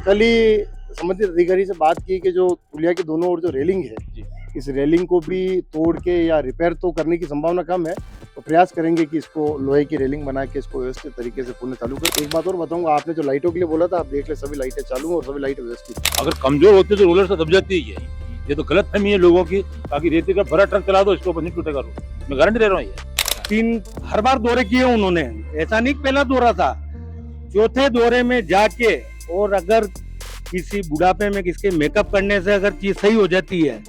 कल ही संबंधित अधिकारी से बात की कि जो पुलिया के दोनों ओर जो रेलिंग है जी। इस रेलिंग को भी तोड़ के या रिपेयर तो करने की संभावना कम है, तो प्रयास करेंगे कि इसको लोहे की रेलिंग बना के इसको व्यवस्थित तरीके से पुनः चालू कर। एक बात और बताऊंगा, आपने जो लाइटों के लिए बोला था, आप देख ले सभी लाइटें चालू हैं और सभी लाइटें व्यवस्थित। अगर कमजोर होते तो रोलर से दब जाती है ये तो गलत फहमी है लोगों की। ताकि रेती का बड़ा ट्रक चला दो, इसके ऊपर नहीं टूटेगा रोड, मैं गारंटी दे रहा हूँ। ये 3 हर बार दौरे किए उन्होंने, ऐसा नहीं पहला दौरा था। चौथे दौरे में जाके और अगर किसी बुढ़ापे में किसके मेकअप करने से अगर चीज सही हो जाती है,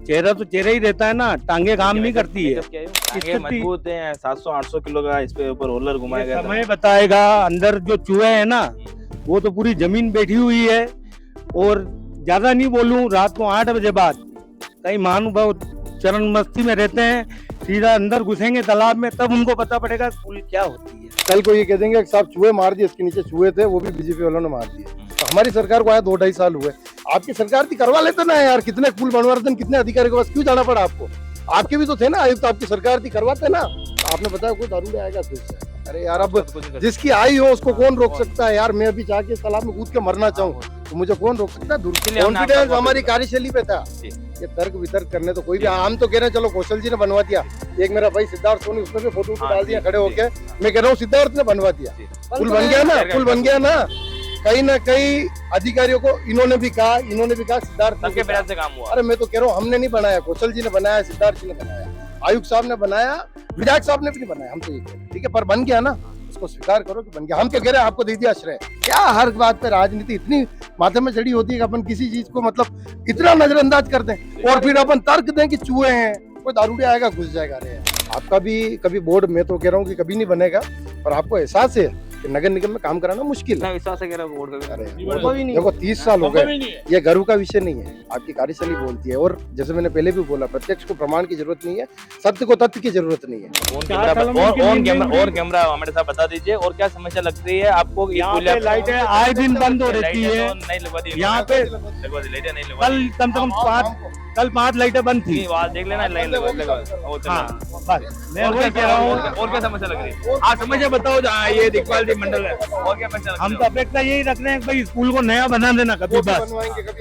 चेहरा तो चेहरा ही रहता है ना, टांगे काम नहीं करती है। टांगे मजबूत हैं, 700-800 किलो का इस पे ऊपर रोलर घुमाया गया। समय बताएगा। अंदर जो चूहे है ना, वो तो पूरी जमीन बैठी हुई है। और ज्यादा नहीं बोलूं, रात को 8 बजे बाद कई महानुभाव चरण मस्ती में रहते हैं, सीधा अंदर घुसेंगे तालाब में, तब उनको पता पड़ेगा पुल क्या होती है। कल को ये कह देंगे कि साहब चूहे मार दिए, इसके नीचे चूहे थे, वो भी बीजेपी वालों ने मार दिए। तो हमारी सरकार को आया 2-2.5 साल हुए, आपकी सरकार थी, करवा लेते ना यार। कितने पुल बनवा रहे थे, कितने अधिकारी के पास क्यों जाना पड़ा आपको? आपके भी तो थे ना आयुक्त, आपकी सरकार थी, करवाते ना। आपने बताया कोई दारू ले आएगा फिर से। अरे यार, अब जिसकी आई हो उसको कौन रोक सकता है यार? मैं अभी जाके इस तालाब में कूद के मरना चाहूँ तो मुझे कौन रोक सकता है? कॉन्फिडेंस हमारी कार्यशैली पे था। ये तर्क वितर्क करने तो कोई भी, हम तो कह रहे हैं चलो कौशल जी ने बनवा दिया। एक मेरा भाई सिद्धार्थ सोनी, उसने भी फोटो डाल दिया खड़े होके। मैं कह रहा हूँ सिद्धार्थ ने बनवा दिया, पुल बन गया ना, पुल बन गया ना। कहीं ना कहीं अधिकारियों को इन्होंने भी कहा सिद्धार्थ सबके प्रयास से काम हुआ। अरे मैं तो कह रहा हूँ हमने नहीं बनाया, कौशल जी ने बनाया, सिद्धार्थ जी ने बनाया, आयुक्त साहब ने बनाया, विधायक साहब ने भी नहीं बनाया। हम तो ये कह रहे हैं ठीक है, पर बन गया ना, उसको स्वीकार करो कि बन गया। हम तो कह रहे हैं आपको दे दिया आश्रय। क्या हर बात पे राजनीति इतनी माथे में चढ़ी होती है कि अपन किसी चीज को मतलब इतना नजरअंदाज कर दें और फिर अपन तर्क दें कि चूहे हैं, कोई दारूड़े आएगा घुस जाएगा। अरे आपका भी कभी बोर्ड, मैं तो कह रहा हूँ कि कभी नहीं बनेगा, पर आपको एहसास है कि नगर निगम में काम कराना मुश्किल है। विश्वास है बोर्ड का। अरे देखो 30 साल हो गए, ये गर्व का विषय नहीं है, आपकी कार्यशैली बोलती है। और जैसे मैंने पहले भी बोला, प्रत्यक्ष को प्रमाण की जरूरत नहीं है, सत्य को तथ्य की जरूरत नहीं है। ऑन कैमरा हमारे साथ बता दीजिए, और क्या समस्या लगती है आपको? लाइटें आए दिन बंद हो रहती है यहाँ पे। कल कम से कम 5 लाइटें बंद थी। देख लेना, लाइन मैं वही कह रहा हूँ। और क्या समस्या लग रही है? आप समस्या बताओ। ये दिखपाल जी मंडल है, और क्या समस्या? हम तो अपेक्षा यही रख रहे हैं भाई, स्कूल को नया बना देना कभी बस।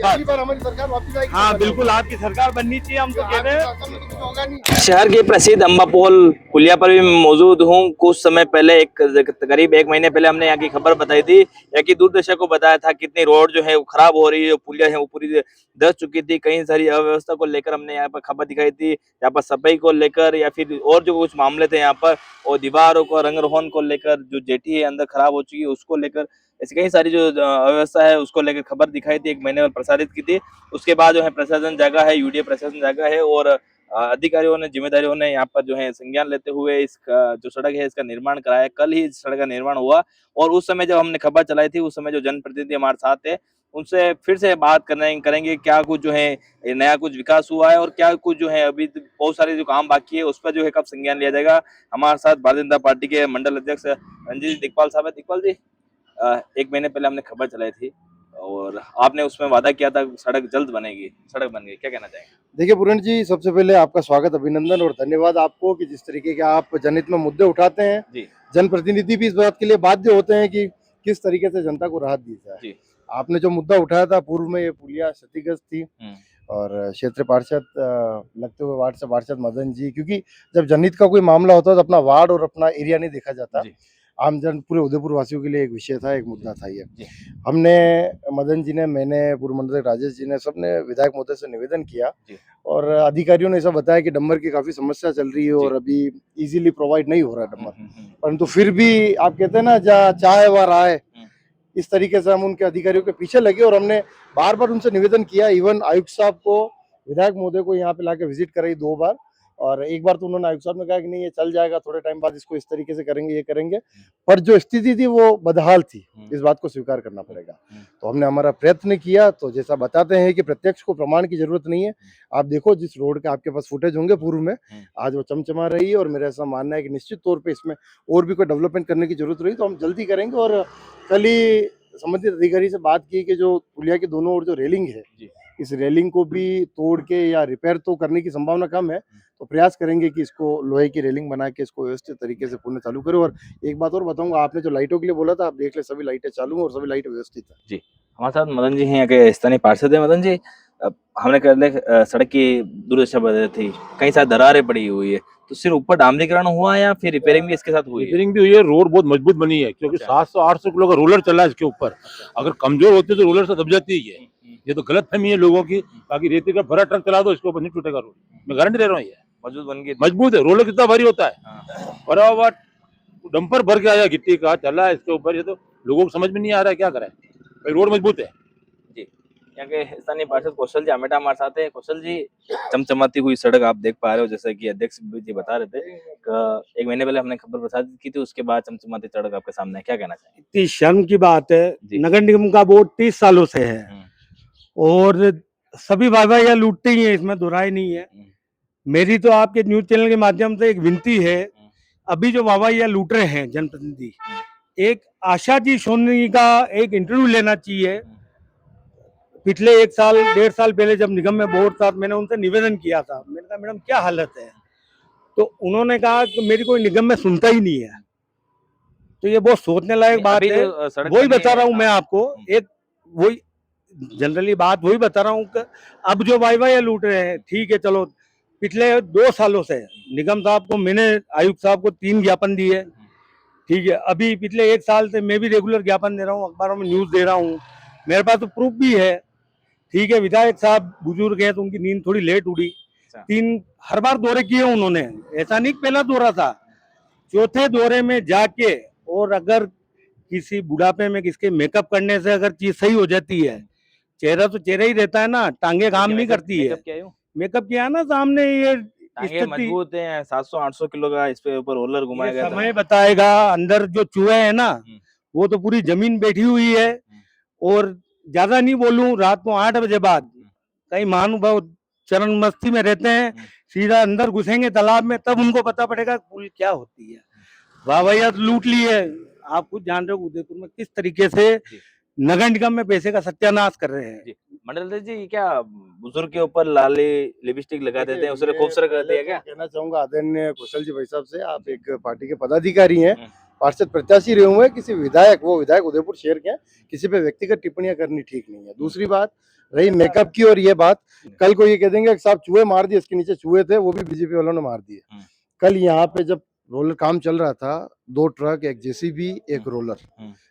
अगली बार हमारी सरकार वापस आएगी। हाँ बिल्कुल, आपकी सरकार बननी चाहिए, हम तो कह रहे हैं। शहर के प्रसिद्ध अम्बापोल पुलिया पर भी मौजूद हूँ। कुछ समय पहले, करीब 1 महीने पहले हमने यहाँ की खबर बताई थी, यहाँ की दूरदर्शक को बताया था कितनी रोड जो है वो खराब हो रही है, पुलिया है वो पूरी धंस चुकी थी। कई सारी अव्यवस्था को लेकर हमने यहाँ पर खबर दिखाई थी, यहाँ पर सफाई को लेकर या फिर और जो कुछ मामले थे यहाँ पर, और दीवारों को रंग रोहन को लेकर, जो जेटी है अंदर खराब हो चुकी है उसको लेकर, ऐसी कई सारी जो अव्यवस्था है उसको लेकर खबर दिखाई थी, 1 महीने में प्रसारित की थी। उसके बाद जो है प्रशासन जागा है, यूडीए प्रशासन जागा है, और अधिकारियों ने, जिम्मेदारियों ने यहाँ पर जो है संज्ञान लेते हुए इस जो सड़क है इसका निर्माण कराया। कल ही इस सड़क का निर्माण हुआ, और उस समय जब हमने खबर चलाई थी, उस समय जो जनप्रतिनिधि हमारे साथ थे, उनसे फिर से बात करेंगे क्या कुछ जो है नया कुछ विकास हुआ है, और क्या कुछ जो है अभी बहुत सारे जो काम बाकी है उस पर जो है कब संज्ञान लिया जाएगा। हमारे साथ भारतीय जनता पार्टी के मंडल अध्यक्ष रंजीत दिखपाल साहब है। दिखपाल जी, 1 महीने पहले हमने खबर चलाई थी और आपने उसमें वादा किया था सड़क जल्द बनेगी, सड़क बन गई, क्या कहना चाहेंगे? देखिए पूरण जी, सबसे पहले आपका स्वागत, अभिनंदन और धन्यवाद आपको कि जिस तरीके के आप जनहित में मुद्दे उठाते हैं जी। जनप्रतिनिधि भी इस बात के लिए बाध्य होते हैं कि किस तरीके से जनता को राहत दी जाए। आपने जो मुद्दा उठाया था, पूर्व में ये पुलिया क्षतिग्रस्त थी और क्षेत्र पार्षद लगते हुए वार्ड से पार्षद मदन जी, क्योंकि जब जनहित का कोई मामला होता है तो अपना वार्ड और अपना एरिया नहीं देखा जाता, आमजन पूरे उदयपुर वासियों के लिए एक विषय था, एक मुद्दा था ये। हमने, मदन जी ने, मैंने, पूर्व मंडल राजेश जी ने, सबने विधायक महोदय से निवेदन किया और अधिकारियों ने ऐसा बताया कि डंबर की काफी समस्या चल रही है और अभी इजीली प्रोवाइड नहीं हो रहा है डंबर, परंतु फिर भी आप कहते हैं ना, जहाँ चाहे वह राय, इस तरीके से हम उनके अधिकारियों के पीछे लगे और हमने बार बार उनसे निवेदन किया। इवन आयुक्त साहब को, विधायक महोदय को यहाँ पे लाके विजिट कराई 2 बार, और एक बार तो उन्होंने आयुक्त साहब ने कहा कि नहीं ये चल जाएगा, थोड़े टाइम बाद इसको इस तरीके से करेंगे, ये करेंगे, पर जो स्थिति थी वो बदहाल थी, इस बात को स्वीकार करना पड़ेगा। तो हमने हमारा प्रयत्न किया। तो जैसा बताते हैं कि प्रत्यक्ष को प्रमाण की जरूरत नहीं है, आप देखो जिस रोड के आपके पास फुटेज होंगे पूर्व में, आज वो चमचमा रही है, और मेरा ऐसा मानना है कि निश्चित तौर पर इसमें और भी कोई डेवलपमेंट करने की जरूरत रही तो हम जल्दी करेंगे। और कल ही संबंधित अधिकारी से बात की कि जो पुलिया के दोनों ओर जो रेलिंग है इस रेलिंग को भी तोड़ के या रिपेयर तो करने की संभावना कम है, तो प्रयास करेंगे कि इसको लोहे की रेलिंग बना के इसको व्यवस्थित तरीके से पुनः चालू करें। और एक बात और बताऊंगा, आपने जो लाइटों के लिए बोला था, आप देख ले सभी लाइटें चालू हैं और सभी लाइटें व्यवस्थित है। जी, हमारे साथ मदन जी हैं, यहाँ के स्थानीय पार्षद हैं। मदन जी, हमने कहा सड़क की दुर्दशा बता रही थी, कई सारी दरारें पड़ी हुई है, तो सिर्फ ऊपर डामरीकरण हुआ है या फिर रिपेयरिंग भी इसके साथ हुई है? रिपेयरिंग भी हुई है, रोड बहुत मजबूत बनी है, क्योंकि 700-800 किलो का रोलर चला है इसके ऊपर। अगर कमजोर होते तो रोलर से दब जाती है। ये तो गलत फहमी है लोगों की, बाकी रेती का भरा ट्रक चला दो इसके ऊपर नहीं टूटेगा रोड, मैं गारंटी दे रहा हूँ। ये मजबूत बन गई, मजबूत है, रोलर कितना भारी होता है, बराबर डंपर भर के आया गिट्टी का चला है इसके ऊपर। ये तो लोगों को समझ में नहीं आ रहा है क्या करें, भाई रोड मजबूत है। जी, यहाँ के स्थानीय पार्षद कौशल जी आमेटा हमारे साथ है। कौशल जी, चमचमाती हुई सड़क आप देख पा रहे हो, जैसा कि अध्यक्ष जी बता रहे थे, एक महीने पहले हमने खबर प्रसारित की थी, उसके बाद चमचमाती सड़क आपके सामने है, क्या कहना चाहिए? इतनी शर्म की बात है, जी। नगर निगम का बोर्ड 30 सालों से है और सभी वाहवाही लूटते ही है, इसमें दुराई नहीं है। मेरी तो आपके न्यूज चैनल के माध्यम से एक विनती है, अभी जो वाहवाही लूट रहे हैं जनप्रतिनिधि, एक आशा जी सोनी का एक इंटरव्यू लेना चाहिए। पिछले 1 साल 1.5 साल पहले जब निगम में बोर्ड था, मैंने उनसे निवेदन किया था, मैंने कहा मैडम क्या हालत है, तो उन्होंने कहा कि मेरी कोई निगम में सुनता ही नहीं है। तो ये बहुत सोचने लायक बात है। वही बता रहा हूँ मैं आपको, एक वही जनरली बात वही बता रहा हूँ कि अब जो वाहवाही लूट रहे हैं, ठीक है चलो, पिछले 2 सालों से निगम साहब को मैंने, आयुक्त साहब को 3 ज्ञापन दिए, ठीक है, अभी पिछले 1 साल से मैं भी रेगुलर ज्ञापन दे रहा हूँ, अखबारों में न्यूज दे रहा हूँ, मेरे पास तो प्रूफ भी है, ठीक है। विधायक साहब बुजुर्ग हैं तो उनकी नींद थोड़ी लेट उड़ी, 3 हर बार दौरे किए उन्होंने, ऐसा नहीं पहला दौरा था, चौथे दौरे में जाके, और अगर किसी बुढ़ापे में किसके मेकअप करने से अगर चीज सही हो जाती है, चेहरा तो चेहरा ही रहता है ना, टांगे काम नहीं करती है। मेकअप किया है ना सामने, ये टांगे मजबूत हैं, 700-800 किलो का इस पे ऊपर रोलर घुमाया गया था। समय बताएगा, अंदर जो चूहे हैं ना, वो तो पूरी जमीन बैठी हुई है। और ज्यादा नहीं बोलूं, रात को 8 बजे बाद कई महानुभाव चरण मस्ती में रहते हैं, सीधा अंदर घुसेंगे तालाब में, तब उनको पता पड़ेगा पुल क्या होती है। वाहवाही लूट ली है, आप खुद जान रहे हो उदयपुर में किस तरीके से नगर निगम में पैसे का सत्यानाश कर रहे हैं। मंडल जी, क्या बुजुर्ग के ऊपर लाली लिपस्टिक लगा देते हैं, उसे खूबसूरत करते हैं क्या? कहना चाहूंगा आदरणीय कौशल जी भाई साहब से, आप एक पार्टी के पदाधिकारी हैं, पार्षद प्रत्याशी रहे हुए हैं, किसी विधायक, वो विधायक उदयपुर शहर के हैं, किसी पे व्यक्तिगत टिप्पणियां करनी ठीक नहीं है। दूसरी बात रही मेकअप की, और ये बात कल को ये कह देंगे कि साहब चूहे मार दिए, इसके नीचे चूहे थे, वो भी बीजेपी वालों ने मार दिए। कल यहाँ पे जब रोलर काम चल रहा था, 2 ट्रक, एक जेसीबी, एक रोलर,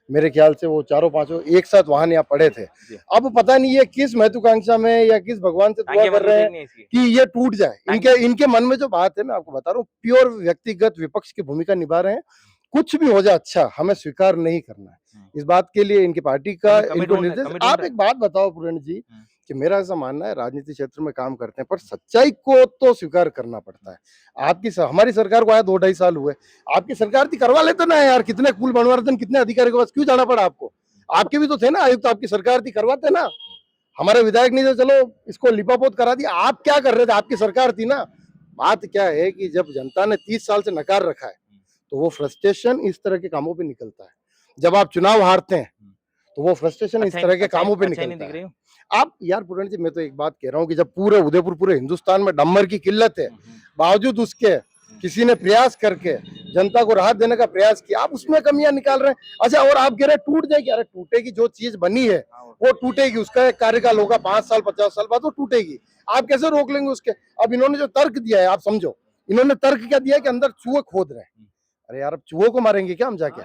मेरे ख्याल से वो चारों पांचों एक साथ वाहन यहाँ पड़े थे। अब पता नहीं ये किस महत्वाकांक्षा में या किस भगवान से दुआ कर रहे हैं कि ये टूट जाए। इनके मन में जो बात है, मैं आपको बता रहा हूँ, प्योर व्यक्तिगत विपक्ष की भूमिका निभा रहे हैं। कुछ भी हो जाए, अच्छा, हमें स्वीकार नहीं करना है। इस बात के लिए इनकी पार्टी का इनको निर्देश। आप एक बात बताओ पूर्ण जी, कि मेरा ऐसा मानना है, राजनीति क्षेत्र में काम करते हैं पर सच्चाई को तो स्वीकार करना पड़ता है। हमारी सरकार को आया 2-2.5 साल हुए, आपकी सरकार थी, करवा लेते ना यार, कितने पुल बनवा रहे थे, कितने अधिकारी के पास क्यों जाना पड़ा आपको? आपके भी तो थे ना आयुक्त, आपकी सरकार थी, करवाते ना। हमारे विधायक नहीं थे, चलो इसको लिपापोत करा दिया, आप क्या कर रहे थे? आपकी सरकार थी ना। बात क्या है कि जब जनता ने 30 साल से नकार रखा है, तो वो फ्रस्ट्रेशन इस तरह के कामों पे निकलता है। जब आप चुनाव हारते हैं तो वो फ्रस्ट्रेशन इस तरह के कामों पे निकलता है। आप यार पूर्ण जी, मैं तो एक बात कह रहा हूँ कि जब पूरे उदयपुर, पूरे हिंदुस्तान में डम्बर की किल्लत है, बावजूद उसके किसी ने प्रयास करके जनता को राहत देने का प्रयास किया, आप उसमें कमियां निकाल रहे हैं। अच्छा, और आप कह रहे हैं टूट जाएगी, अरे टूटेगी, जो चीज बनी है वो टूटेगी, उसका एक कार्यकाल होगा, 5 साल 50 साल बाद वो टूटेगी। आप कैसे रोक लेंगे उसके? अब इन्होंने जो तर्क दिया है, आप समझो, इन्होंने तर्क क्या दिया कि अंदर चूहे खोद रहे हैं। अरे यार, अब चूहों को मारेंगे क्या हम जाके?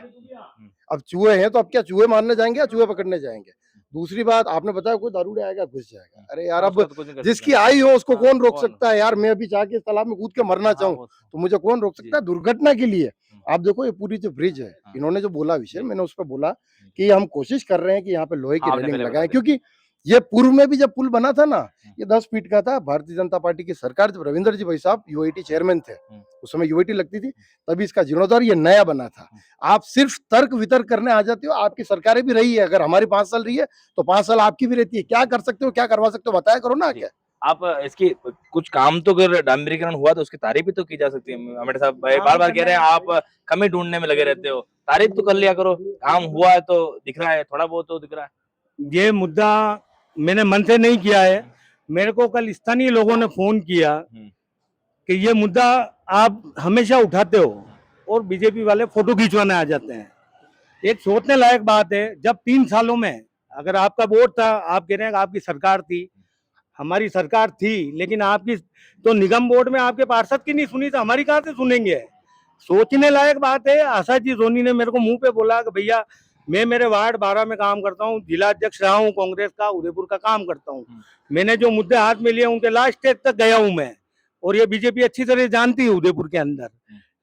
अब चूहे हैं तो अब क्या चूहे मारने जाएंगे या चूहे पकड़ने जाएंगे? दूसरी बात, आपने बताया कोई दारूड़े आएगा, घुस जाएगा। अरे यार, अब जिसकी आई हो उसको कौन रोक सकता है यार? मैं अभी जाके इस तालाब में कूद के मरना चाहूँ तो मुझे कौन रोक सकता है? दुर्घटना के लिए आप देखो, ये पूरी जो ब्रिज है, इन्होंने जो बोला विषय, मैंने उस पर बोला कि हम कोशिश कर रहे हैं कि यहाँ पे लोहे की रेलिंग लगाएं, क्योंकि ये पूर्व में भी जब पुल बना था ना, ये 10 फीट का था। भारतीय जनता पार्टी की सरकार, जब रविंद्र जी भाई साहब यूआईटी चेयरमैन थे, उस समय यूआईटी लगती थी, तभी इसका जीर्णोद्धार, ये नया बना था। आप सिर्फ तर्क वितर्क करने आ जाते हो। आपकी सरकारें भी रही है, अगर हमारी 5 साल रही है तो 5 साल आपकी भी रहती है। क्या कर सकते हो, क्या करवा सकते हो, बताया करो ना। क्या आप इसकी कुछ काम तो, अगर डामरीकरण हुआ तो उसकी तारीफ भी तो की जा सकती है। अमित साहब बार बार कह रहे हैं आप कमी ढूंढने में लगे रहते हो, तारीफ तो कर लिया करो। काम हुआ है तो दिख रहा है, थोड़ा बहुत तो दिख रहा है। ये मुद्दा मैंने मन से नहीं किया है, मेरे को कल स्थानीय लोगों ने फोन किया कि ये मुद्दा आप हमेशा उठाते हो और बीजेपी वाले फोटो खिंचवाने आ जाते हैं। एक सोचने लायक बात है, जब 3 सालों में अगर आपका वोट था, आप कह रहे हैं कि आपकी सरकार थी, हमारी सरकार थी, लेकिन आपकी तो निगम बोर्ड में आपके पार्षद की नहीं सुनी, तो हमारी कहाँ से सुनेंगे? सोचने लायक बात है। आशा जी सोनी ने मेरे को मुंह पे बोला कि भैया मैं मेरे वार्ड 12 में काम करता हूँ, जिला अध्यक्ष रहा हूँ कांग्रेस का, उदयपुर का काम करता हूँ, मैंने जो मुद्दे हाथ में लिए उनके लास्ट स्टेज तक गया हूँ मैं, और ये बीजेपी अच्छी तरह जानती है उदयपुर के अंदर।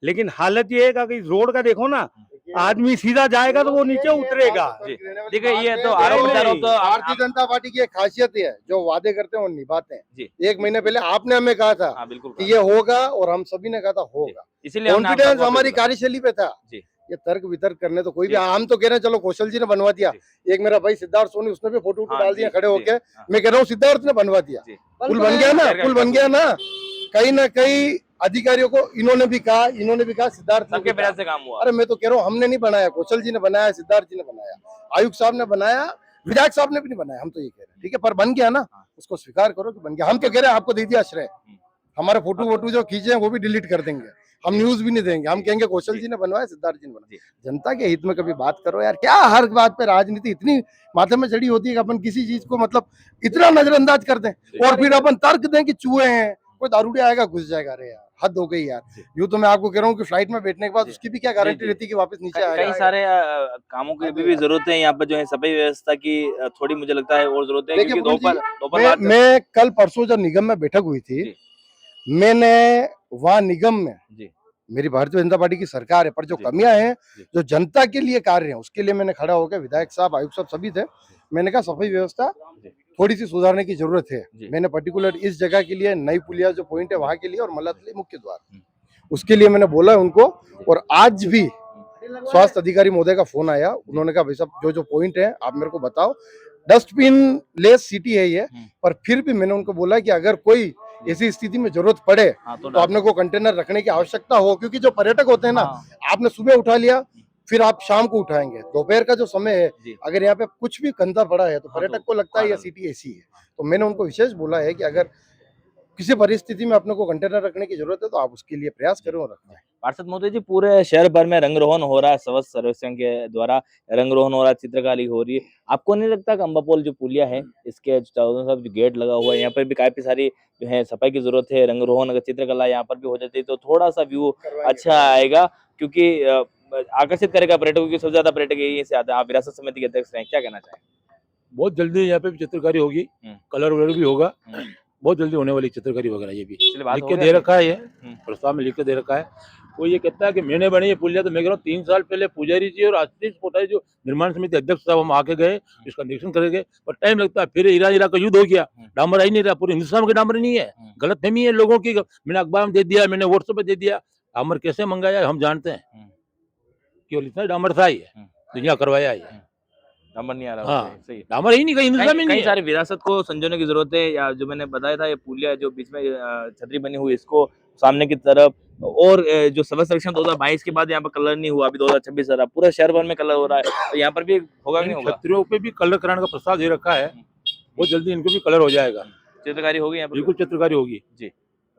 लेकिन हालत ये है कि इस रोड का देखो ना, आदमी सीधा जाएगा तो वो नीचे उतरेगा। देखिए ये तो आरोप प्रत्यारोप तो भारतीय जनता पार्टी की एक खासियत है, जो वादे करते हैं वो निभाते हैं। 1 महीने पहले आपने हमें कहा था बिल्कुल कि ये होगा, और हम सभी ने कहा था होगा। इसीलिए कॉन्फिडेंस हमारी कार्यशैली पे था। ये तर्क वितर्क करने तो कोई भी, हम तो कह रहे हैं चलो कौशल जी ने बनवा दिया, एक मेरा भाई सिद्धार्थ सोनी उसने भी फोटो डाल दिया खड़े होके, मैं कह रहा हूँ सिद्धार्थ ने बनवा दिया, पुल बन गया ना, पुल बन गया ना। कहीं ना कहीं अधिकारियों को इन्होंने भी कहा सिद्धार्थ सबके प्रयास से काम हुआ। अरे मैं तो कह रहा हूँ हमने नहीं बनाया, कौशल जी ने बनाया, सिद्धार्थ जी ने बनाया, आयुक्त साहब ने बनाया, विधायक साहब ने भी नहीं बनाया, हम तो ये कह रहे हैं ठीक है, पर बन गया ना, उसको स्वीकार करो कि बन गया। हम तो कह रहे हैं आपको दे दिया आश्रय, हमारे फोटो वोटो जो खींचे हैं वो भी डिलीट कर देंगे, हम न्यूज भी नहीं देंगे, हम कहेंगे कौशल जी ने बनवाया, सिद्धार्थ जी ने बनवाया। जनता के हित में कभी बात करो यार, क्या हर बात पे राजनीति इतनी माथे में चढ़ी होती है कि अपन किसी चीज को मतलब इतना नजरअंदाज कर दें, और फिर अपन तर्क दें कि चूहे हैं, कोई दारूड़िया आएगा घुस जाएगा। अरे यार हद हो गई यार। यूं तो मैं आपको कह रहा हूँ कि फ्लाइट में बैठने के बाद उसकी भी क्या गारंटी रहती है कि वापस नीचे आएगा। कई सारे कामों की भी जरूरत है यहाँ पर, जो है सफाई व्यवस्था की थोड़ी मुझे लगता है और जरूरत है, क्योंकि दोपहर मैं कल परसों जब निगम में बैठक हुई थी, मैंने वहाँ निगम में मेरी भारतीय जनता पार्टी की सरकार है, पर जो कमियां हैं, जो जनता के लिए कार्य हैं, उसके लिए मैंने खड़ा होकर, विधायक साहब, आयुक्त साहब सभी थे, मैंने कहा सफाई व्यवस्था थोड़ी सी सुधारने की जरूरत है। मैंने पर्टिकुलर इस जगह के लिए, नई पुलिया जो पॉइंट है वहां के लिए, और मल्लातली मुख्य द्वार, उसके लिए मैंने बोला है उनको। और आज भी स्वास्थ्य अधिकारी महोदय का फोन आया, उन्होंने कहा भाई साहब जो पॉइंट है आप मेरे को बताओ। डस्टबिन लेस सिटी है ये, पर फिर भी मैंने उनको बोला कि अगर कोई ऐसी स्थिति में जरूरत पड़े तो आपने को कंटेनर रखने की आवश्यकता हो, क्योंकि जो पर्यटक होते हैं ना, आपने सुबह उठा लिया, फिर आप शाम को उठाएंगे, दोपहर का जो समय है, अगर यहाँ पे कुछ भी गंदा पड़ा है तो पर्यटक को लगता है यह सिटी ऐसी है। तो मैंने उनको विशेष बोला है कि अगर किसी परिस्थिति में अपने को कंटेनर रखने की जरूरत है तो आप उसके लिए प्रयास करें और रखें। पार्षद महोदय जी, पूरे शहर भर में रंगरोहन हो रहा है, स्वच्छ सर्वेक्षण के द्वारा रंगरोहन हो रहा है, चित्रकारी हो रही है। आपको नहीं लगता कि अम्बापोल जो पुलिया है, इसके चारों तरफ जो गेट लगा हुआ है, यहाँ पर भी काफी सारी जो है सफाई की जरूरत है, रंगरोहन अगर चित्रकला यहाँ पर भी हो जाती है तो थोड़ा सा व्यू अच्छा आएगा, क्योंकि आकर्षित करेगा पर्यटकों की। सबसे ज्यादा पर्यटक यही से आते हैं। आप विरासत समिति के अध्यक्ष हैं, क्या कहना चाहेंगे? बहुत जल्दी यहाँ पे भी चित्रकारी होगी, कलर वलर भी होगा, बहुत जल्दी होने वाली चित्रकारी वगैरह। ये भी लिख के दे रखा है, ये प्रस्ताव में लिख के दे रखा है। वो ये कहता है कि मैंने बनी ये पुलिया, तो मैं कह रहा हूँ 3 साल पहले पुजारी जी और आशीष कोठारी जो निर्माण समिति अध्यक्ष साहब, हम आके गए, इसका निरीक्षण करेंगे, पर टाइम लगता है। फिर ईरान का युद्ध हो गया, डामर आई नहीं रहा, पूरे हिंदुस्तान के डामर नहीं है, गलतफहमी है लोगों की। मैंने अखबार में दे दिया, मैंने व्हाट्सएप पे दे दिया, डामर कैसे मंगाया हम जानते हैं, केवल इतना डामर था ही दुनिया करवाया है, डामर नहीं आ रहा। हाँ, सही, डामर ही नहीं, कहीं हिंदुस्तान में नहीं है। सारी विरासत को संजोने की जरूरत है। या जो मैंने बताया था, ये पुलिया जो बीच में छतरी बनी हुई, इसको सामने की तरफ, और जो सभा सर्वेक्षण 2022 के बाद यहाँ पर कलर नहीं हुआ, अभी 2026 आ रहा, पूरा शहर भर में कलर हो रहा है, तो यहाँ पर भी होगा नहीं होगा? छतरियों पे भी कलर कराने का प्रस्ताव दे रखा है, बहुत जल्दी इनको भी कलर हो जाएगा, चित्रकारी होगी यहाँ पर, बिल्कुल चित्रकारी होगी जी।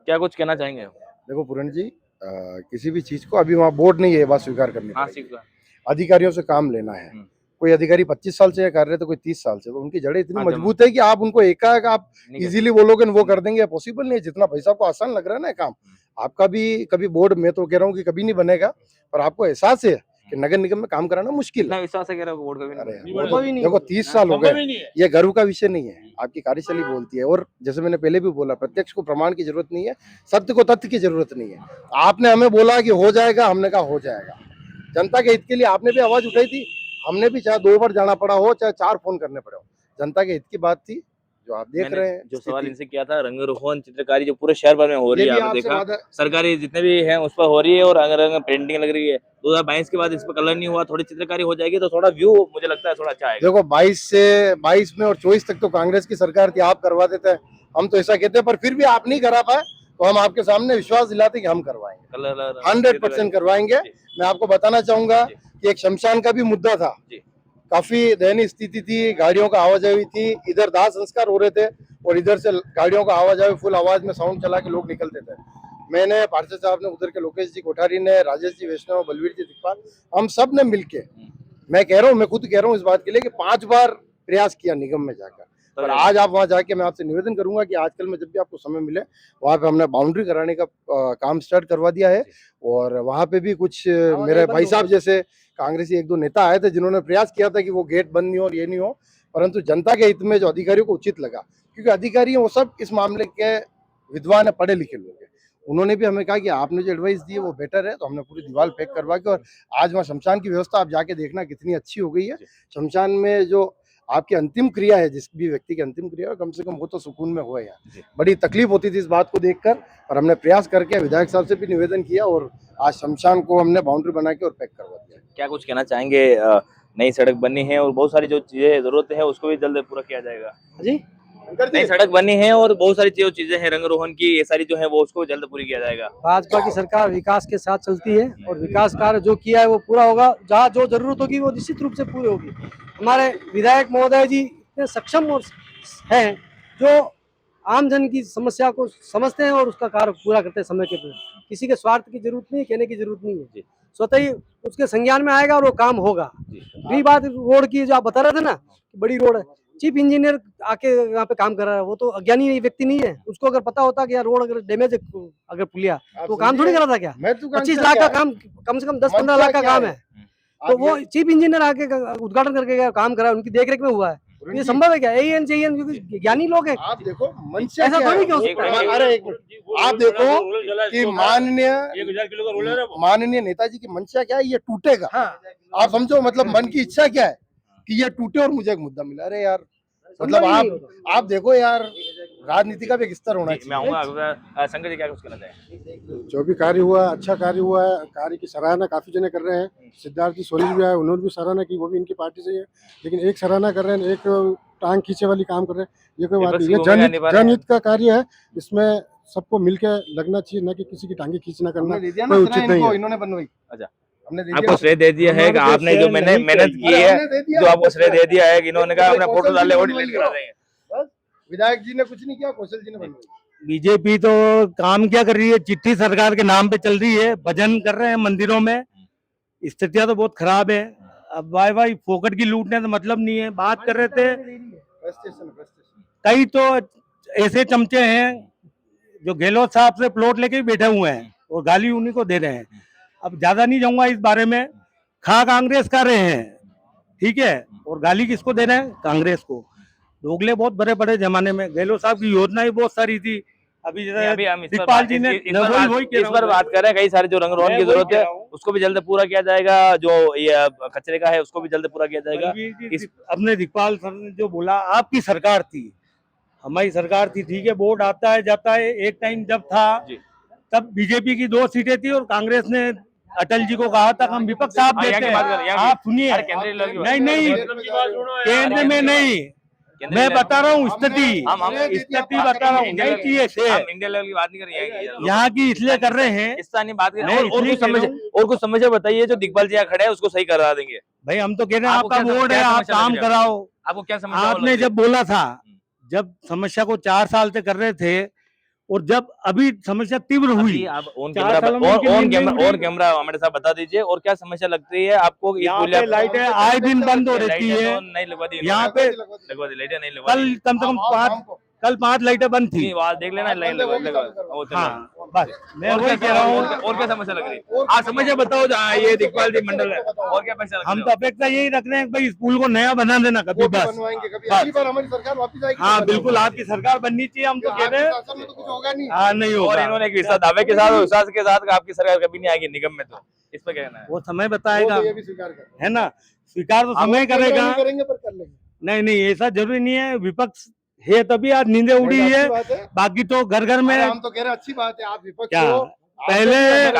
क्या कुछ कहना चाहेंगे? देखो पूरण जी, किसी भी चीज को अभी वहाँ बोर्ड नहीं है, बात स्वीकार करनी है, अधिकारियों से काम लेना है। कोई अधिकारी 25 साल से कर रहे तो कोई 30 साल से, तो उनकी जड़ें इतनी मजबूत है कि आप उनको एकाएक आप इजीली बोलोगे वो कर देंगे, पॉसिबल नहीं है। जितना भाई साहब को आसान लग रहा है ना काम, आपका भी कभी बोर्ड, मैं तो कह रहा हूँ कि कभी नहीं बनेगा, पर आपको एहसास है कि नगर निगम में काम कराना मुश्किल है। देखो 30 साल हो गए, ये गर्व का विषय नहीं है, आपकी कार्यशैली बोलती है। और जैसे मैंने पहले भी बोला, प्रत्यक्ष को प्रमाण की जरूरत नहीं है, सत्य को तथ्य की जरूरत नहीं है। आपने हमें बोला कि हो जाएगा, हमने कहा हो जाएगा। जनता के हित के लिए आपने भी आवाज उठाई थी, हमने भी चाहे 2 बार जाना पड़ा हो, चाहे 4 फोन करने पड़े हो, जनता के हित की बात थी। जो आप देख रहे हैं, जो सवाल इनसे किया था, रंगरोहन चित्रकारी जो पूरे शहर भर में हो रही है, आपने देखा सरकारी जितने भी हैं उस पर हो रही है, और रंग पेंटिंग लग रही है। 2022 के बाद इस पर कलर नहीं हुआ, थोड़ी चित्रकारी हो जाएगी तो थोड़ा व्यू मुझे लगता है थोड़ा अच्छा आएगा। देखो 22 में और 24 तक तो कांग्रेस की सरकार थी, आप करवा देते हैं, हम तो ऐसा कहते हैं, पर फिर भी आप नहीं करा पाए तो हम आपके सामने विश्वास दिलाते कि हम करवाएंगे, 100% करवाएंगे। मैं आपको बताना चाहूंगा कि एक शमशान का भी मुद्दा था, काफी दयनीय स्थिति थी, गाड़ियों का आवाजाही थी, इधर दाह संस्कार हो रहे थे, और इधर से गाड़ियों का आवाज आए, फुल आवाज में साउंड चला के लोग निकलते थे। मैंने, पार्षद साहब ने, उधर के लोकेश जी कोठारी ने, राजेश जी वैष्णव, बलवीर जी दिक्पाल, हम सब ने मिलके, मैं कह रहा हूँ, मैं खुद कह रहा हूँ इस बात के लिए कि 5 बार प्रयास किया निगम में जाकर। और आज आप वहां जाके, मैं आपसे निवेदन करूंगा कि आजकल में जब भी आपको समय मिले, वहां पे हमने बाउंड्री कराने का काम स्टार्ट करवा दिया है। और वहां पे भी कुछ मेरे भाई साहब जैसे कांग्रेसी 1-2 नेता आए थे जिन्होंने प्रयास किया था कि वो गेट बंद नहीं हो और ये नहीं हो, परंतु जनता के हित में जो अधिकारियों को उचित लगा, क्योंकि अधिकारी वो सब इस मामले के विद्वान है, पढ़े लिखे लोग हैं, उन्होंने भी हमें कहा कि आपने जो एडवाइस दी है वो बेटर है, तो हमने पूरी दीवार पैक करवा के, और आज वहाँ शमशान की व्यवस्था आप जाके देखना कितनी अच्छी हो गई है। शमशान में जो आपकी अंतिम क्रिया है, जिस भी व्यक्ति की अंतिम क्रिया है, कम से कम वो तो सुकून में हो यार। बड़ी तकलीफ होती थी इस बात को देखकर, और हमने प्रयास करके विधायक साहब से भी निवेदन किया और आज शमशान को हमने बाउंड्री बना के और पैक करवा दिया। क्या कुछ कहना चाहेंगे? नई सड़क बनी है और बहुत सारी जो चीजें जरूरत है उसको भी जल्द पूरा किया जाएगा जी। नई सड़क बनी है और बहुत सारी जो चीजें हैं रंग रोहन की, ये सारी जो है वो उसको जल्द पूरी किया जाएगा। भाजपा की सरकार विकास के साथ चलती है और विकास कार्य जो किया है वो पूरा होगा। जहाँ जो जरूरत होगी वो निश्चित रूप से पूरी होगी। हमारे विधायक महोदय जी इतने सक्षम और हैं जो आम जन की समस्या को समझते हैं और उसका कार्य पूरा करते हैं समय के पूरे। किसी के स्वार्थ की जरूरत नहीं, कहने की जरूरत नहीं है, स्वतः ही उसके संज्ञान में आएगा और वो काम होगा। दूसरी बात रोड की, जो आप बता रहे थे ना, बड़ी रोड है, चीफ इंजीनियर आके यहाँ पे काम कर रहा है, वो तो अज्ञानी व्यक्ति नहीं है। उसको अगर पता होता कि यार रोड अगर डैमेज है, अगर पुलिया, तो काम थोड़ी करा था क्या? 25 लाख का काम, कम से कम 10-15 लाख का काम है, तो वो चीफ इंजीनियर आके उद्घाटन करके काम करा है, उनकी देखरेख में हुआ है। ये संभव है क्या? एएन जेएन क्योंकि ज्ञानी लोग हैं। आप देखो मंशा ऐसा थोड़ी क्यों? अरे एक मिनट, आप देखो कि माननीय नेताजी की मंशा क्या है, ये टूटेगा। आप समझो, मतलब मन की इच्छा क्या है कि ये टूटे और मुझे एक मुद्दा मिला। अरे यार, मतलब आप देखो यार, राजनीति का भी एक स्तर होना चाहिए। मैं आऊंगा। शंकर जी क्या कुछ कहना चाहेंगे? जो भी कार्य हुआ, अच्छा कार्य हुआ है, कार्य की सराहना काफी जने कर रहे हैं। सिद्धार्थ जी सोनी भी आए, उन्होंने भी सराहना की, वो भी इनकी पार्टी से ही है, लेकिन एक सराहना कर रहे हैं, एक टांग खींचे वाली काम कर रहे हैं, ये कोई बात नहीं। ये जनहित का कार्य है, इसमें सबको मिलकर लगना चाहिए, न कि किसी की टांगे खींचना करना कोई उचित नहीं है। इन्होंने बनवाई। अच्छा, आपको श्रेय दे दिया है कि आपने जो मैंने मेहनत की है, जो आपको श्रेय दे दिया है कि इन्होंने कहा अपना फोटो डाले और डिलीट करा देंगे। विधायक जी ने कुछ नहीं किया, कौशल जी ने बनवाई। बीजेपी तो काम क्या कर रही है, चिट्ठी सरकार के नाम पे चल रही है, भजन कर रहे हैं मंदिरों में, स्थितियां तो बहुत खराब है। अब भाई फोकट की लूटने तो मतलब नहीं है। बात कर रहे थे, कई तो ऐसे चमचे हैं जो गहलोत साहब से प्लॉट लेके भी बैठे हुए हैं और गाली उन्हीं को दे रहे हैं। अब ज्यादा नहीं जाऊंगा इस बारे में। खा कांग्रेस कर रहे हैं, ठीक है, और गाली किसको दे रहे हैं? कांग्रेस को। दोगले बहुत बड़े बड़े जमाने में, गहलोत साहब की योजना ही बहुत सारी थी। अभी हम दिखपाल जी ने इस पर बात कर रहे हैं, कई सारे जो रंग रोहन की जरूरत है उसको भी जल्द पूरा किया जाएगा, जो ये कचरे का है उसको भी जल्द पूरा किया जाएगा। अपने दिखपाल सर ने जो बोला, आपकी सरकार थी, हमारी सरकार थी, ठीक है, वोट आता है जाता है। एक टाइम जब था तब बीजेपी की 2 सीटें थी और कांग्रेस ने अटल जी को कहा था हम विपक्ष आप देते हैं। आप सुनिए, नहीं केंद्र में नहीं, मैं बता रहा हूँ स्थिति बता रहा हूँ, नहीं चाहिए। हम इंडिया लेवल की बात नहीं कर रहे हैं, यहाँ की इसलिए कर रहे हैं, स्थानीय बात कर रहे हैं। और कुछ समझ बताइए, जो दिखपाल जी खड़े हैं उसको सही करा देंगे। भाई हम तो कह रहे हैं आपका वोट है, आप काम कराओ। आपको क्या समस्या? आपने जब बोला था, जब समस्या को 4 साल से कर रहे थे, और जब अभी समस्या तीव्र हुई, आप ऑन कैमरा हमारे साथ बता दीजिए, और क्या समस्या लगती है आपको? यहाँ पे लाइटें आए दिन बंद हो रहती है, नहीं लगवा दी यहाँ पे लगवा दी, लाइटें नहीं लगवा कल कम से कम कल 5 लाइटें बंद थी। देख लेना, लाइन लगा। हाँ, बस मैं वही कह रहा हूँ। और क्या समस्या लग रही है? आप समस्या बताओ। ये दिखपाल जी मंडल है, और क्या पैसा? हम तो अपेक्षा यही रख रहे हैं कि भाई स्कूल को नया बना देना कभी, बस। हमारी सरकार वापस आएगी। हाँ बिल्कुल, आपकी सरकार बननी चाहिए, हम तो कह रहे हैं। कुछ होगा नहीं। हाँ, नहीं होगा। और इन्होंने एक दावे के साथ, विश्वास के साथ आपकी सरकार कभी नहीं आएगी निगम में, तो इस पर कहना है? वो समय बताएगा, है ना। स्वीकार तो समय करेंगे करेगा। पर कर लेंगे। नहीं, ऐसा जरूरी नहीं है। विपक्ष है तभी आज नींदें उड़ी है, बाकी तो घर घर में। हम तो कह रहे हैं अच्छी बात है, आप विपक्ष क्या हो, पहले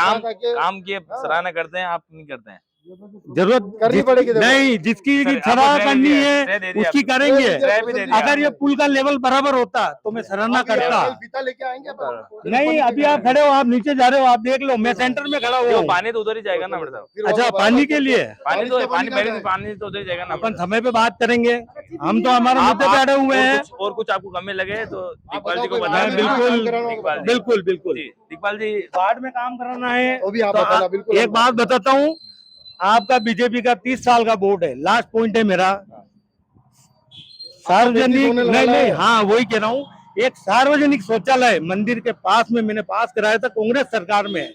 काम की सराहना करते हैं, आप नहीं करते हैं। जरूरत करनी पड़ेगी, देखो। नहीं, जिसकी सर, सराह आपको करनी श्रेय है दे दिया उसकी आपने। करेंगे। श्रेय भी दे दिया अगर ये पुल का लेवल बराबर होता तो मैं सराहना अभी आप करता। कल फीता लेके आएंगे अपन? नहीं, अभी आप खड़े हो, आप नीचे जा रहे हो, आप देख लो, मैं सेंटर में खड़ा वो हुआ। पानी तो उधर ही जाएगा ना मेरे साहब, फिर अच्छा, वो पानी के लिए पानी तो बारिश का पानी पानी पहले कहाँ पानी तो उधर ही जाएगा ना अपन समय पे बात करेंगे। हम तो हमारे मुद्दे पे अड़े हुए हैं। और कुछ आपको कमी लगे तो दिखपाल जी को बताओ, बताएं। कोई बिल्कुल, काम कराना होगा दिखपाल जी। बिल्कुल बिल्कुल। जी दिखपाल जी, वार्ड में काम कराना है वो भी आप तो बताना, बिल्कुल एक बात बताता हूँ, आपका बीजेपी का 30 साल का बोर्ड है। लास्ट पॉइंट है मेरा, सार्वजनिक होने नहीं वाला नहीं, है। हाँ वही कह रहा हूँ, एक सार्वजनिक शौचालय मंदिर के पास में मैंने पास कराया था कांग्रेस सरकार में।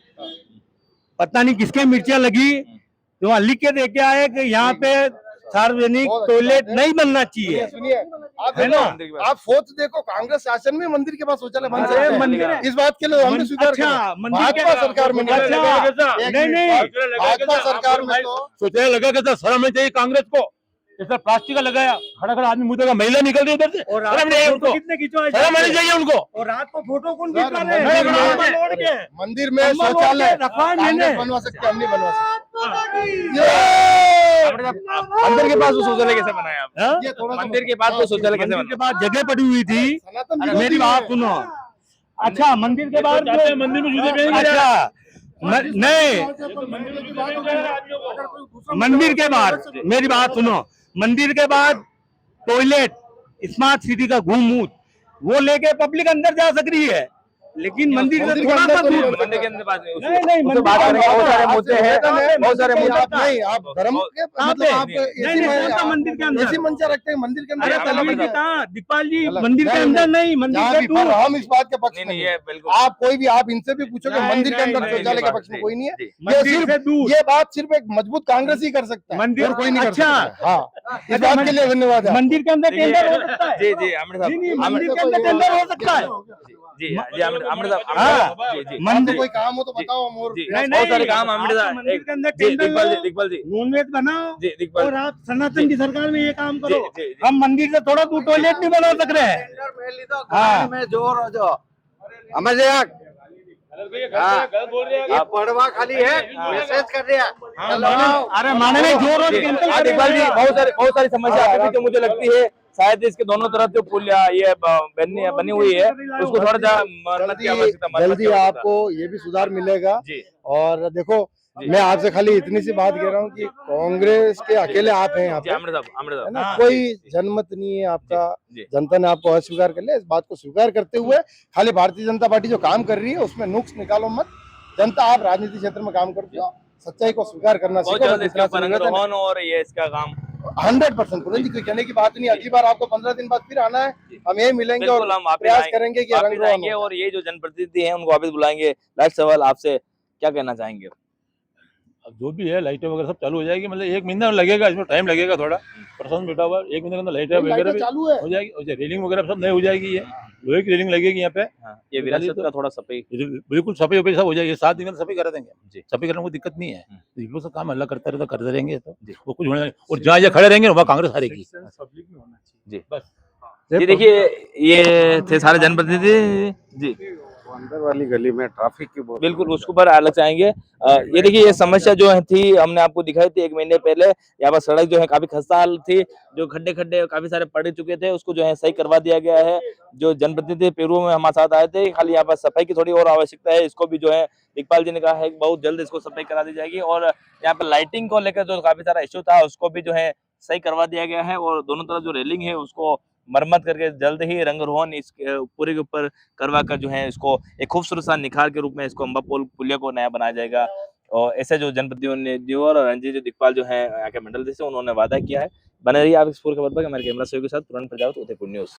पता नहीं किसके मिर्चियां लगी, जो वहाँ लिख के दे के आए कि यहाँ पे सार्वजनिक बहुत अच्छी टॉयलेट बात है। नहीं बनना सुनिए चाहिए। सुनिए, आप है देखो, ना? आप सोच देखो, कांग्रेस शासन में मंदिर के पास शौचालय बन अरे सकते हैं। मंदिर इस बात के लिए हम भी स्वीकार अच्छा, करें। मंदिर के भाजपा सरकार में नहीं। अच्छा, एक नहीं मिनट, नहीं, भाजपा सरकार में तो सोचने लगा कि शर्म नहीं चाहिए कांग्रेस को, जैसा प्लास्टिक का लगाया, खड़ा खड़ा आदमी मुंह देगा, महिला निकल रही उधर से, और रात शर्म को नहीं है फोटो उनको, कितने खिंचवाए शर्म जाते नहीं हैं? चाहिए उनको। और रात को फोटो कौन सर, खिंचवा रहे हैं? मंदिर में- कंबल ओढ़ के। मंदिर में कंबल ओढ़ के शौचालय रखवा है कांग्रेस मैंने। बनवा सकते, हम नहीं बनवा सकते। मंदिर के पास वो शौचालय कैसे बनाया आप? हाँ? ये थोड़ा सा मंदिर के पास वो शौचालय कैसे मंदिर के बनाया? बाद जगह पड़ी हुई थी। सनातन अरे विरोधी मेरी है। बात सुनो। अच्छा, मंदिर के बाद चाहते हैं मंदिर में जूते पहन के जाए। अच्छा, नहीं, मंदिर के बाद मेरी बात सुनो, मंदिर के बाद टॉयलेट, स्मार्ट सिटी का घूम वो लेके पब्लिक अंदर जा सक रही है, लेकिन मंदिर से मंदिर के थोड़ा अंदर सा तो नहीं दूर। बन मंदिर के अंदर बात नहीं, नहीं नहीं, उससे मंदिर बात के करेंगे, बहुत सारे अंदर- मुद्दे हैं, बहुत सारे मुद्दे आप नहीं, आप धर्म के कहाँ मतलब पे? आप नहीं, नहीं, कौन सा मंदिर के अंदर? ऐसी मंचा रखते हैं मंदिर के अंदर। अरे आप तभी मतलब- भी कहा दिखपाल जी, गलत। मंदिर के नहीं, अंदर नहीं। नहीं, मंदिर जहाँ के भी दूर। हम इस बात के पक्ष नहीं में नहीं, नहीं ये है। बिल्कुल आप कोई भी आप इनसे भी पूछोगे नहीं, मंदिर के नहीं, अंदर नहीं, शौचालय के नहीं, पक्ष में कोई नहीं है। जी। ये मंदिर से सिर्फ दूर। ये बात सिर्फ एक मजबूत कांग्रेस ही कर सकता है, मंदिर- और कोई नहीं कर अच्छा। सकता। हाँ, इस बात के लिए धन्यवाद है। मंदिर के अंदर देखिए, टेंडर हो सकता है। जी जी आमिर साहब, नहीं नहीं, आमिर- मंदिर के अंदर टेंडर हो सकता है। जी जी आमिर आमिर साहब, हाँ। जी जी आपको मंदिर कोई काम हो तो बताओ, हम और जी, प्रयास बहुत सारे काम आप आमिर तो साहब, मंदिर के अंदर जी टेंडर दिखपाल जी, लो, दिखपाल जी, नॉनवेज बनाओ, जी दिखपाल और आप सनातन की सरकार में ये काम करो। जी, जी, जी। हम मंदिर से थोड़ा दूर टॉयलेट नहीं बना सक रहे हैं। हाँ। में जोर जो हमें पड़वा खाली है, मैसेज कर रहा अरे माननीय जोर और कैंसिल हाँ, दिखपाल जी, बहुत सारी समस्या अभी भी जो मुझे लगती है शायद इसके दोनों तरफ जो पुल ये बनी हुई है उसको थोड़ा सा मरम्मत की आवश्यकता, मरम्मत जल्दी की आवश्यकता। आपको ये भी सुधार मिलेगा। जी और देखो, मैं आपसे खाली इतनी सी बात कह रहा हूँ कि कांग्रेस के अकेले आप हैं यहाँ जी पे, आमिर साहब, है ना? हाँ, कोई जनमत नहीं है आपका। जी। जनता ने आपको अस्वीकार कर लिया। इस बात को स्वीकार करते हुए खाली भारतीय जनता पार्टी जो काम कर रही है उसमें नुक्स निकालो मत। जनता, आप राजनीति क्षेत्र में काम करते हो, सच्चाई को स्वीकार करना बहुत सीखो। जल्द इसके ऊपर अंग्रहण और ये इसका काम 100% पुरंद जी, कोई कहने की बात नहीं। अगली बार आपको 15 दिन बाद फिर आना है, हम यही मिलेंगे और बिल्कुल हम वापिस प्रयास आएंगे, करेंगे कि वापिस रंगरोगन आएंगे हो। और ये जो जनप्रतिनिधि हैं उनको वापस बुलाएंगे। लास्ट सवाल आपसे, क्या कहना चाहेंगे? अब जो भी है लाइटें वगैरह सब चालू हो जाएगी, मतलब 1 महीना लगेगा, इसमें टाइम लगेगा थोड़ा, प्रशासन बैठा हुआ है, 1 महीने के अंदर लाइटें वगैरह लाइटें भी चालू है। हो जाएगी, और रेलिंग वगैरह सब नई हो जाएगी, ये लोहे की रेलिंग लगेगी यहाँ पे। ये विरासत का थोड़ा सफाई, बिल्कुल सफाई वफाई सब हो जाएगी, 7 दिन में सफाई करा देंगे। जी। सफाई करने में कोई दिक्कत नहीं है, हम्म। ये लोग सब काम अल्लाह करते रहेंगे, तो वो कुछ होने, और जहाँ जहाँ खड़े रहेंगे वहाँ कांग्रेस हारेगी। जी बस। जी देखिए, ये थे सारे जनप्रतिनिधि जी, अंदर वाली गली में ट्रैफिक की बहुत बिल्कुल उसके ऊपर अलग से आएंगे। ये देखिए, ये समस्या जो है थी हमने आपको दिखाई थी 1 महीने पहले। यहाँ पर सड़क जो है काफी खस्ता हाल थी, जो खड्डे काफी सारे पड़ चुके थे, उसको जो है सही करवा दिया गया है। जो जनप्रतिनिधि पेरू में हमारे साथ आए थे, खाली यहाँ पर सफाई की थोड़ी और आवश्यकता है, इसको भी जो है दिखपाल जी ने कहा है कि बहुत जल्द इसको सफाई करा दी जाएगी। और यहाँ पर लाइटिंग को लेकर जो काफी सारा इश्यू था उसको भी जो है सही करवा दिया गया है, और दोनों तरफ जो रेलिंग है उसको मरम्मत करके जल्द ही रंग रोहन इस पूरे के ऊपर करवा कर जो है इसको एक खूबसूरत सा निखार के रूप में इसको अम्बा पुलिया को नया बनाया जाएगा। और ऐसे जो जनप्रतिनिधियों और रणजीत जो दिखपाल जो है यहाँ के मंडल से उन्होंने वादा किया है। बने रहिए आप इस पूरे खबर पर। हमारे कैमरा सहयोगी के साथ पूर्ण प्रजापति, उदयपुर न्यूज।